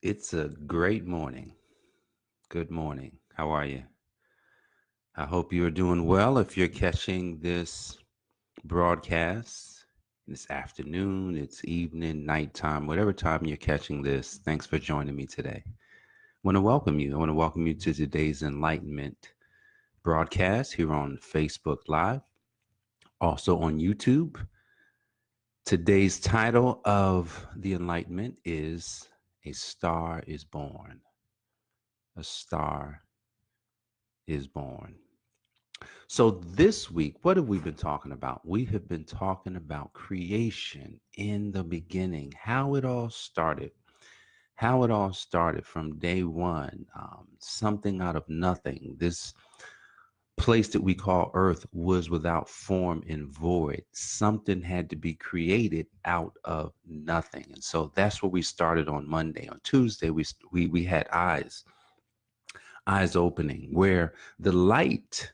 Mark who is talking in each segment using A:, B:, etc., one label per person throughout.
A: It's a great morning. Good morning. How are you? I hope you're doing well. If you're catching this broadcast, this afternoon, it's evening, nighttime, whatever time you're catching this, thanks for joining me today. I want to welcome you. I want to welcome you to today's Enlightenment broadcast here on Facebook Live, also on YouTube. Today's title of the Enlightenment is A Star is Born. A Star is Born. So, this week, what have we been talking about? We have been talking about creation in the beginning, how it all started, how it all started from day one, something out of nothing. This place that we call Earth was without form and void. Something had to be created out of nothing. And so that's where we started on Monday. On Tuesday, we had eyes opening, where the light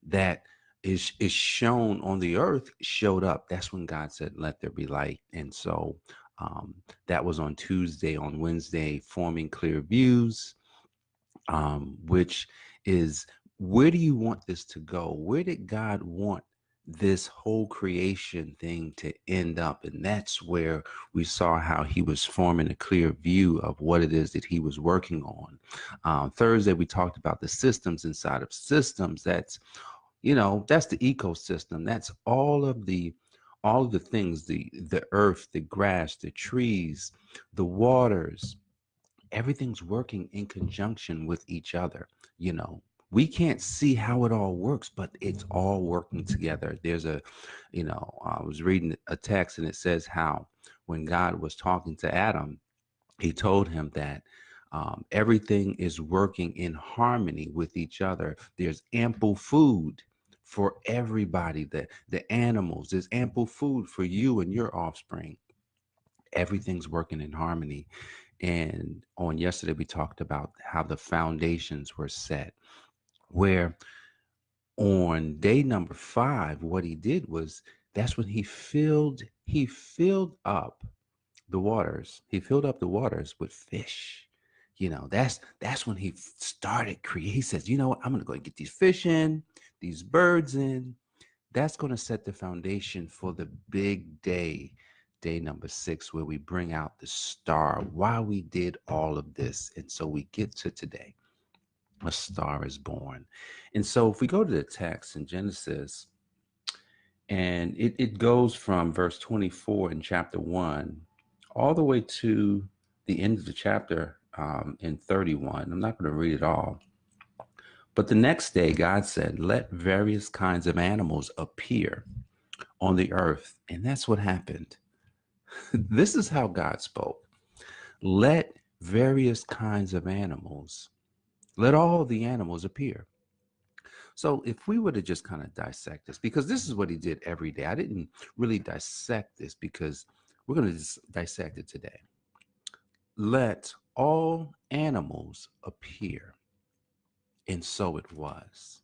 A: that is shown on the earth showed up. That's when God said, "Let there be light." And so that was on Tuesday. On Wednesday, forming clear views, which is, where do you want this to go? Where did God want this whole creation thing to end up? And that's where we saw how he was forming a clear view of what it is that he was working on. Thursday, we talked about the systems inside of systems. That's the ecosystem. That's all of the things, the earth, the grass, the trees, the waters, everything's working in conjunction with each other. you know we can't see how it all works, but it's all working together. I was reading a text, and it says how when God was talking to Adam, he told him that everything is working in harmony with each other. There's ample food for everybody. The animals, there's ample food for you and your offspring. Everything's working in harmony. And on yesterday, we talked about how the foundations were set, where on day number 5, what he did was, that's when he filled up the waters. He filled up the waters with fish. That's when he started create. He says, you know what? I'm going to go and get these fish in, these birds in. That's going to set the foundation for the big day, day number 6, where we bring out the star. Why we did all of this. And so we get to today. A star is born. And so if we go to the text in Genesis, and it goes from verse 24 in chapter 1 all the way to the end of the chapter, in 31. I'm not going to read it all. But the next day, God said, "Let various kinds of animals appear on the earth." And that's what happened. This is how God spoke. Let various kinds of animals, let all the animals appear. So if we were to just kind of dissect this, because this is what he did every day. I didn't really dissect this because we're going to just dissect it today. Let all animals appear. And so it was.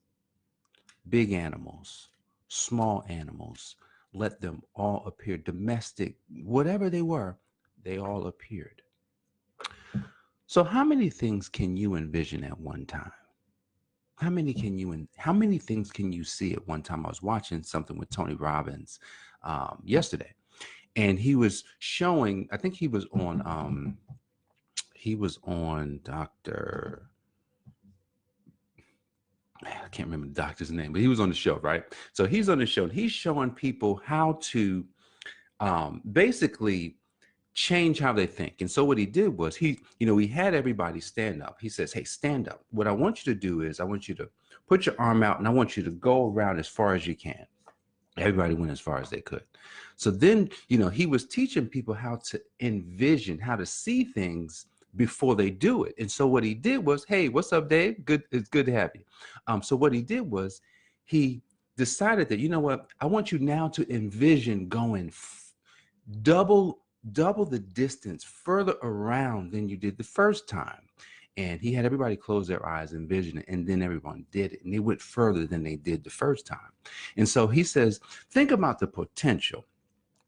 A: Big animals, small animals, let them all appear. Domestic, whatever they all appeared. So how many things can you envision at one time? How many things can you see at one time? I was watching something with Tony Robbins yesterday, and he was showing, I think he was on Dr. I can't remember the doctor's name, but he was on the show, right? So he's on the show, and he's showing people how to basically change how they think. And so what he did was, he had everybody stand up. He says, "Hey, stand up. What I want you to do is, I want you to put your arm out, and I want you to go around as far as you can." Everybody went as far as they could. So then, he was teaching people how to envision, how to see things before they do it. And so what he did was, "Hey, what's up, Dave? Good. It's good to have you." So what he did was, he decided that, you know what, I want you now to envision going double the distance further around than you did the first time. And he had everybody close their eyes, envision it, and then everyone did it, and they went further than they did the first time. And so he says, think about the potential.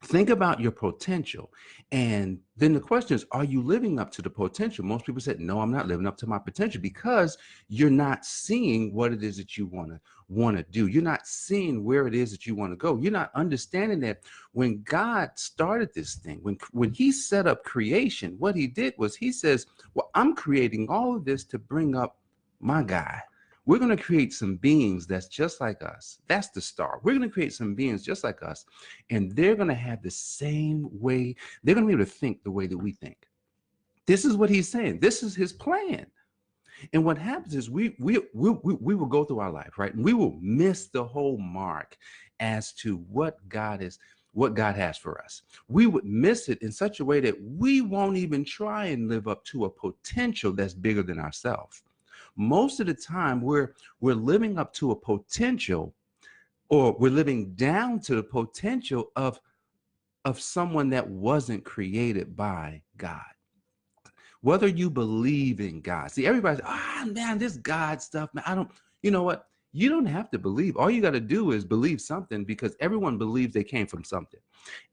A: Think about your potential. And then the question is, are you living up to the potential? Most people said, no, I'm not living up to my potential, because you're not seeing what it is that you want to do. You're not seeing where it is that you want to go. You're not understanding that when God started this thing, when he set up creation, what he did was he says, well, I'm creating all of this to bring up my guy. We're going to create some beings that's just like us. That's the star. We're going to create some beings just like us, and they're going to have the same way. They're going to be able to think the way that we think. This is what he's saying. This is his plan. And what happens is we will go through our life, right? And we will miss the whole mark as to what God has for us. We would miss it in such a way that we won't even try and live up to a potential that's bigger than ourselves. Most of the time we're living up to a potential, or we're living down to the potential of someone that wasn't created by God. Whether you believe in God. See, everybody's, man, this God stuff, man, you know what? You don't have to believe. All you got to do is believe something, because everyone believes they came from something.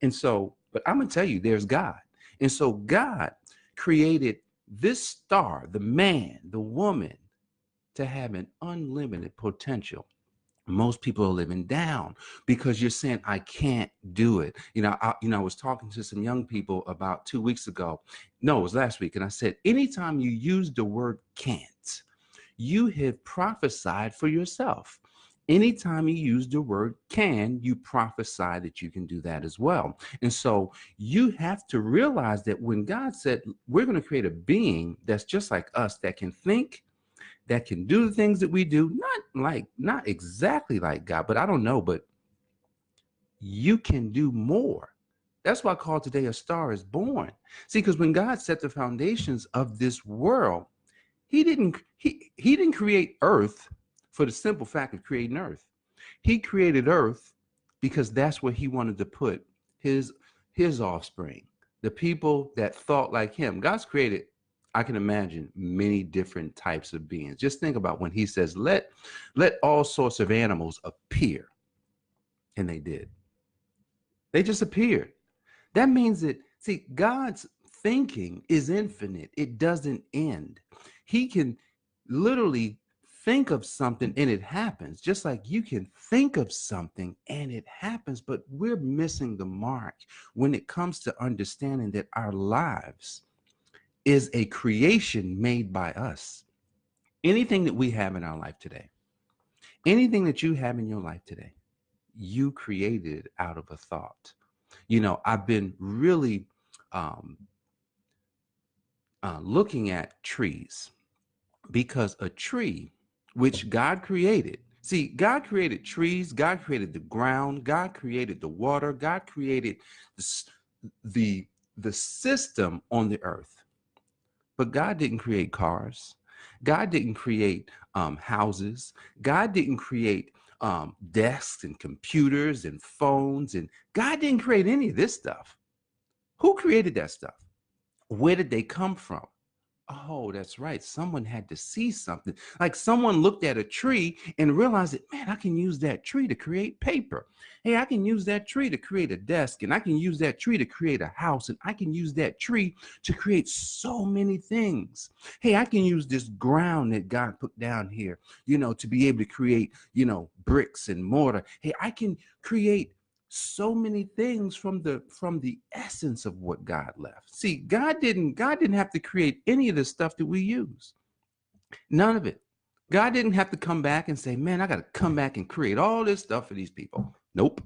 A: And so, but I'm going to tell you, there's God. And so God created this star, the man, the woman, to have an unlimited potential. Most people are living down because you're saying, I can't do it. I was talking to some young people about 2 weeks ago. No, it was last week. And I said, anytime you use the word can't, you have prophesied for yourself. Anytime you use the word can, you prophesy that you can do that as well. And so you have to realize that when God said, we're going to create a being that's just like us, that can think, that can do the things that we do, not exactly like God, but I don't know, but you can do more. That's why I call today A Star is Born. See, because when God set the foundations of this world, he didn't create earth for the simple fact of creating earth. He created earth because that's where he wanted to put his offspring, the people that thought like him. God's created, I can imagine, many different types of beings. Just think about when he says, let all sorts of animals appear. And they did. They just appeared. That means that, see, God's thinking is infinite. It doesn't end. He can literally think of something and it happens, just like you can think of something and it happens. But we're missing the mark when it comes to understanding that our lives is a creation made by us. Anything that we have in our life today, anything that you have in your life today, you created out of a thought. I've been really looking at trees, because a tree, which God created, see, God created trees, God created the ground, God created the water, God created the system on the earth. But God didn't create cars. God didn't create houses. God didn't create desks and computers and phones. And God didn't create any of this stuff. Who created that stuff? Where did they come from? Oh, that's right. Someone had to see something. Like someone looked at a tree and realized that, man, I can use that tree to create paper. Hey, I can use that tree to create a desk, and I can use that tree to create a house, and I can use that tree to create so many things. Hey, I can use this ground that God put down here, to be able to create, bricks and mortar. Hey, I can create so many things from the essence of what God left. See, God didn't have to create any of the stuff that we use. None of it. God didn't have to come back and say, man, I got to come back and create all this stuff for these people. Nope.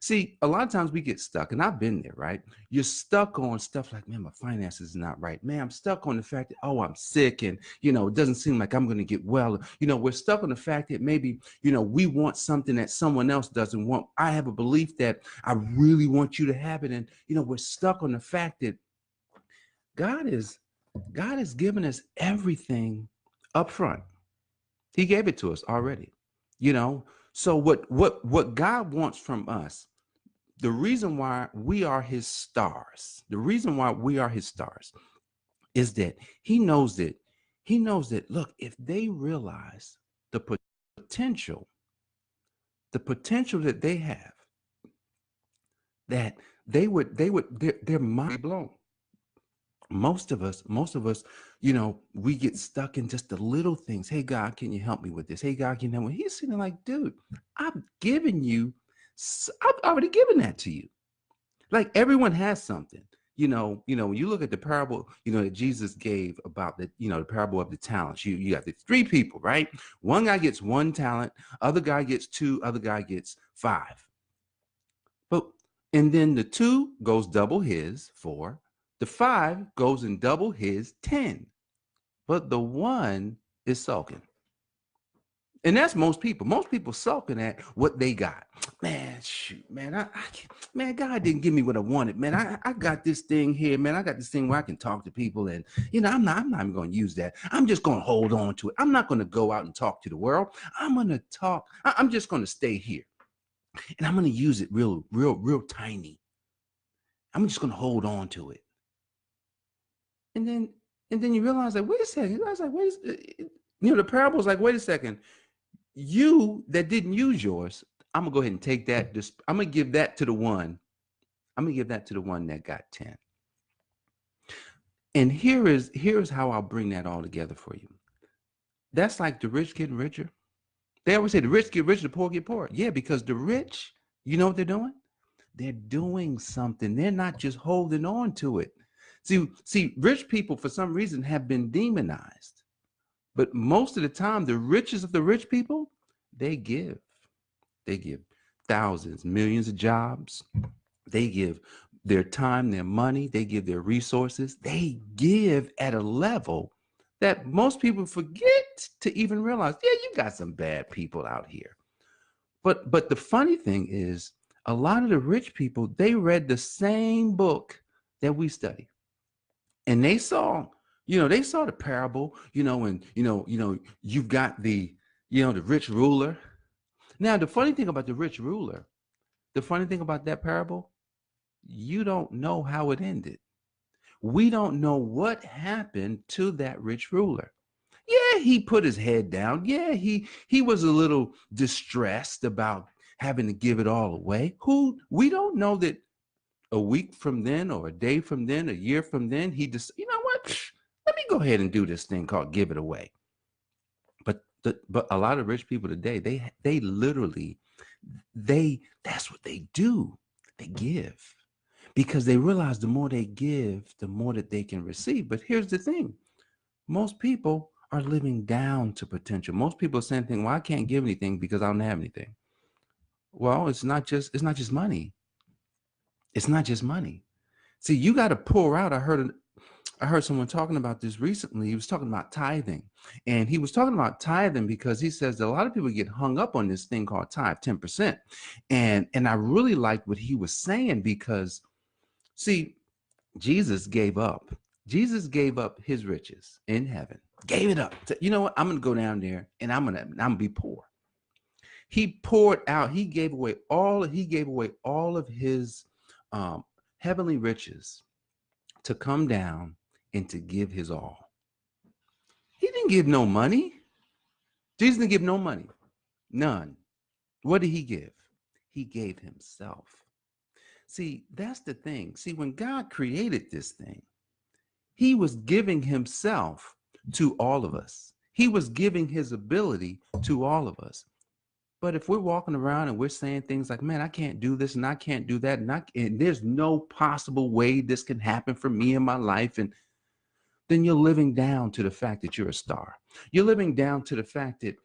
A: See, a lot of times we get stuck, and I've been there, right? You're stuck on stuff like, man, my finances is not right. Man, I'm stuck on the fact that, oh, I'm sick, and, it doesn't seem like I'm going to get well. We're stuck on the fact that maybe, we want something that someone else doesn't want. I have a belief that I really want you to have it. And, we're stuck on the fact that God has given us everything up front. He gave it to us already, So what God wants from us, the reason why we are his stars, is that he knows that, look, if they realize the potential that they have, that their mind blown. Most of us, we get stuck in just the little things. Hey God, can you help me with this? Hey God, can you help me? He's sitting like, dude, I've given you, I've already given that to you. Like everyone has something. When you look at the parable, that Jesus gave about the parable of the talents. You got the three people, right? One guy gets one talent, other guy gets two, other guy gets five. But and then the two goes double his 4. The 5 goes and double his 10. But the one is sulking. And that's most people. Most people sulking at what they got. Man, shoot, man, man, God didn't give me what I wanted, man. I got this thing here, man. I got this thing where I can talk to people, and I'm not even going to use that. I'm just going to hold on to it. I'm not going to go out and talk to the world. I'm going to talk. I'm just going to stay here, and I'm going to use it real tiny. I'm just going to hold on to it, and then you realize like, wait a second. You guys like, the parable is like, wait a second. You that didn't use yours, I'm gonna go ahead and take that. I'm gonna give that to the one. I'm gonna give that to the one that got 10. And here's how I'll bring that all together for you. That's like the rich getting richer. They always say the rich get richer, the poor get poor. Yeah, because the rich, you know what they're doing? They're doing something. They're not just holding on to it. See, rich people for some reason have been demonized. But most of the time, the richest of the rich people, they give. They give thousands, millions of jobs. They give their time, their money. They give their resources. They give at a level that most people forget to even realize. Yeah, you got some bad people out here. But the funny thing is, a lot of the rich people, they read the same book that we study. And they saw the parable, and you've got the rich ruler. Now, the funny thing about the rich ruler, the funny thing about that parable, you don't know how it ended. We don't know what happened to that rich ruler. Yeah, he put his head down. Yeah, he was a little distressed about having to give it all away. We don't know that a week from then or a day from then, a year from then, he just, you know what? Let me go ahead and do this thing called give it away. But a lot of rich people today, they literally, that's what they do. They give because they realize the more they give, the more that they can receive. But here's the thing. Most people are living down to potential. Most people are saying, well, I can't give anything because I don't have anything. Well, it's not just money. It's not just money. See, you got to pour out. I heard someone talking about this recently. He was talking about tithing, and he was talking about tithing because he says that a lot of people get hung up on this thing called tithe, 10%. And I really liked what he was saying because, see, Jesus gave up his riches in heaven, gave it up. You know what? I'm going to go down there and I'm going to be poor. He poured out, he gave away all of his heavenly riches to come down and to give his all. He didn't give no money. Jesus didn't give no money. None. What did he give? He gave himself. See, that's the thing. See, when God created this thing, he was giving himself to all of us. He was giving his ability to all of us. But if we're walking around and we're saying things like, man, I can't do this and I can't do that, and there's no possible way this can happen for me in my life, and then you're living down to the fact that you're a star. You're living down to the fact that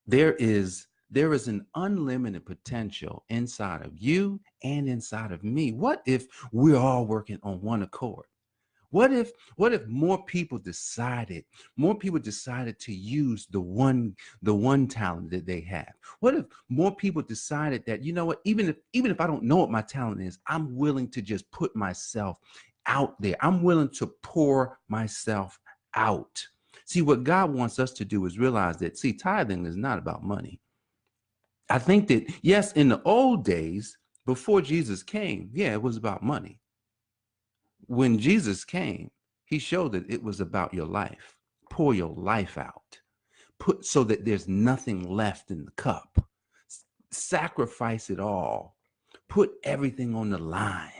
A: there is an unlimited potential inside of you and inside of me. What if we're all working on one accord? What if more people decided to use the one talent that they have? What if more people decided that, you know what, even if I don't know what my talent is, I'm willing to just put myself out there. I'm willing to pour myself out. See, what God wants us to do is realize that, see, tithing is not about money. I think that, yes, in the old days, before Jesus came, yeah, it was about money. When Jesus came, he showed that it was about your life. Pour your life out. Put so that there's nothing left in the cup. Sacrifice it all. put everything on the line.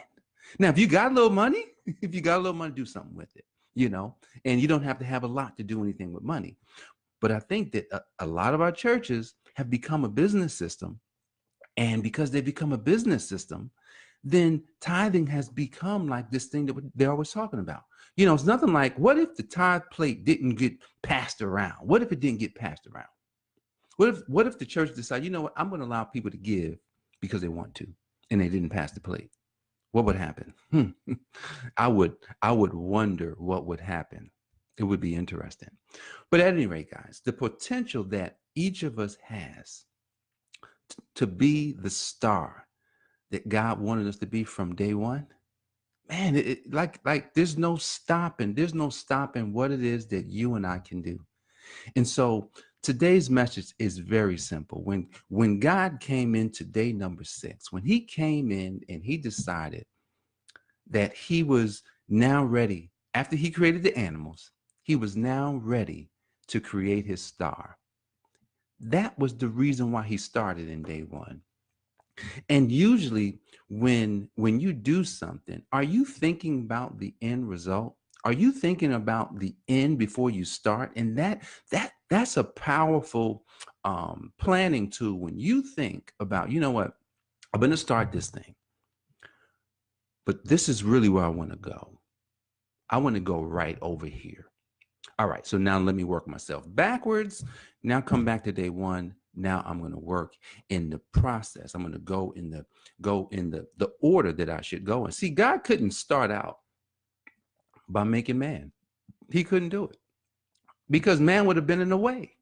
A: Now, if you got a little money, if you got a little money, do something with it, you know, and you don't have to have a lot to do anything with money. But I think that a lot of our churches have become a business system. And because they become a business system, then tithing has become like this thing that they're always talking about. You know, it's nothing like, what if the tithe plate didn't get passed around? What if it didn't get passed around? What if the church decided, you know what, I'm going to allow people to give because they want to, and they didn't pass the plate? What would happen? I would wonder what would happen. It would be interesting. But at any rate, guys, the potential that each of us has to be the star that God wanted us to be from day one, man, like there's no stopping. There's no stopping what it is that you and I can do. And so today's message is very simple. When God came into day number 6, when he came in and he decided that he was now ready, after he created the animals, he was now ready to create his star. That was the reason why he started in day 1. And usually when you do something, are you thinking about the end result? Are you thinking about the end before you start? And that's a powerful planning tool. When you think about, you know what, I'm going to start this thing, but this is really where I want to go. I want to go right over here. All right, so now let me work myself backwards. Now come back to day 1. Now I'm going to work in the process. I'm going to go in the order that I should go in. See, God couldn't start out by making man. He couldn't do it because man would have been in the way.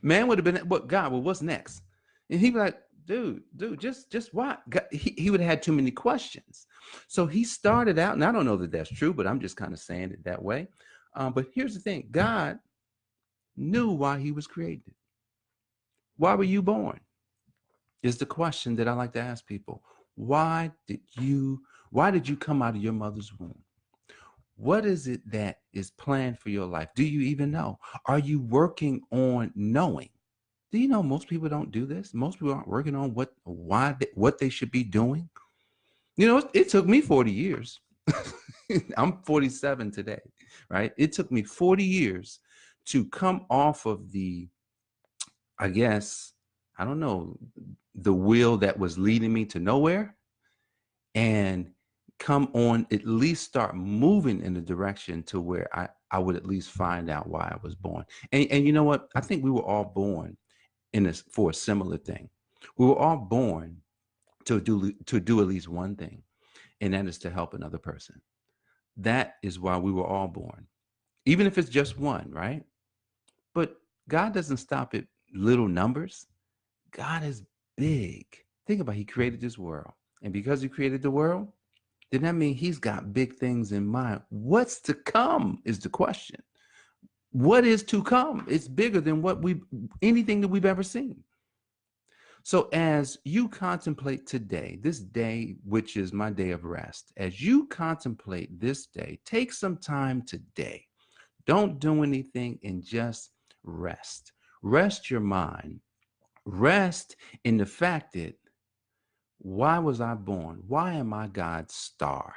A: Man would have been, what, God, well, what's next? And he'd be like, dude, just what? God, he would have had too many questions. So he started out, and I don't know that that's true, but I'm just kind of saying it that way. But here's the thing. God knew why he was created. Why were you born? Is the question that I like to ask people. Why did you come out of your mother's womb? What is it that is planned for your life? Do you even know? Are you working on knowing? Do you know most people don't do this? Most people aren't working on what they should be doing. You know, it took me 40 years. I'm 47 today, right? It took me 40 years to come off of the, I guess, I don't know, the wheel that was leading me to nowhere, and come on, at least start moving in the direction to where I would at least find out why I was born. And you know what? I think we were all born for a similar thing. We were all born to do at least one thing, and that is to help another person. That is why we were all born, even if it's just one, right? But God doesn't stop at little numbers. God is big. Think about it. He created this world. And because he created the world, then that means he's got big things in mind. What's to come is the question. What is to come? It's bigger than anything that we've ever seen. So as you contemplate today, this day, which is my day of rest, as you contemplate this day, take some time today. Don't do anything and just rest. Rest your mind. Rest in the fact that, why was I born? Why am I God's star?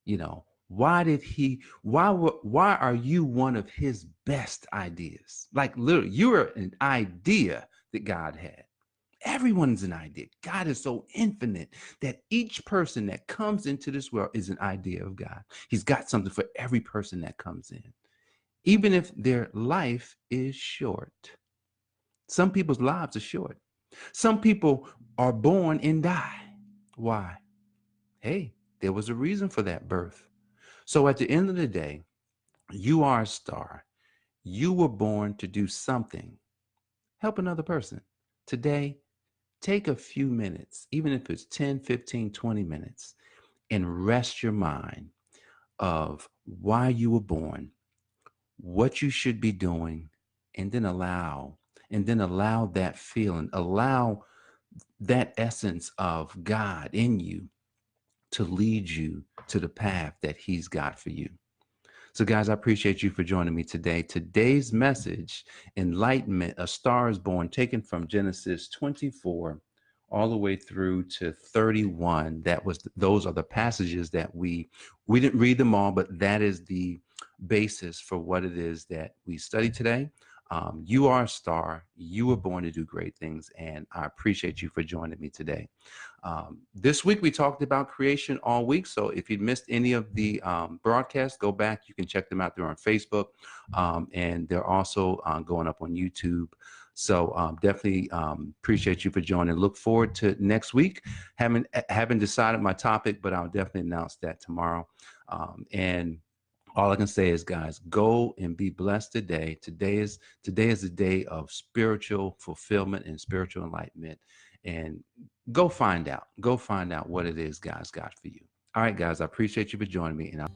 A: You know, why are you one of his best ideas? Like literally, you're an idea that God had. Everyone's an idea. God is so infinite that each person that comes into this world is an idea of God. He's got something for every person that comes in, even if their life is short. Some people's lives are short. Some people are born and die. Why? Hey, there was a reason for that birth. So at the end of the day, you are a star. You were born to do something. Help another person. Today, take a few minutes, even if it's 10, 15, 20 minutes, and rest your mind of why you were born, what you should be doing, and then allow that feeling, allow that essence of God in you to lead you to the path that he's got for you. So guys, I appreciate you for joining me today. Today's message, enlightenment, a star is born, taken from Genesis 24, all the way through to 31. Those are the passages that we didn't read them all, but that is the basis for what it is that we study today. You are a star. You were born to do great things, and I appreciate you for joining me today. This week we talked about creation all week, so if you missed any of the broadcasts, go back. You can check them out. They're on Facebook, and they're also going up on YouTube. So definitely appreciate you for joining. Look forward to next week. Haven't decided my topic, but I'll definitely announce that tomorrow. And all I can say is, guys, go and be blessed today. Today is the day of spiritual fulfillment and spiritual enlightenment. And go find out. Go find out what it is God's got for you. All right, guys, I appreciate you for joining me. And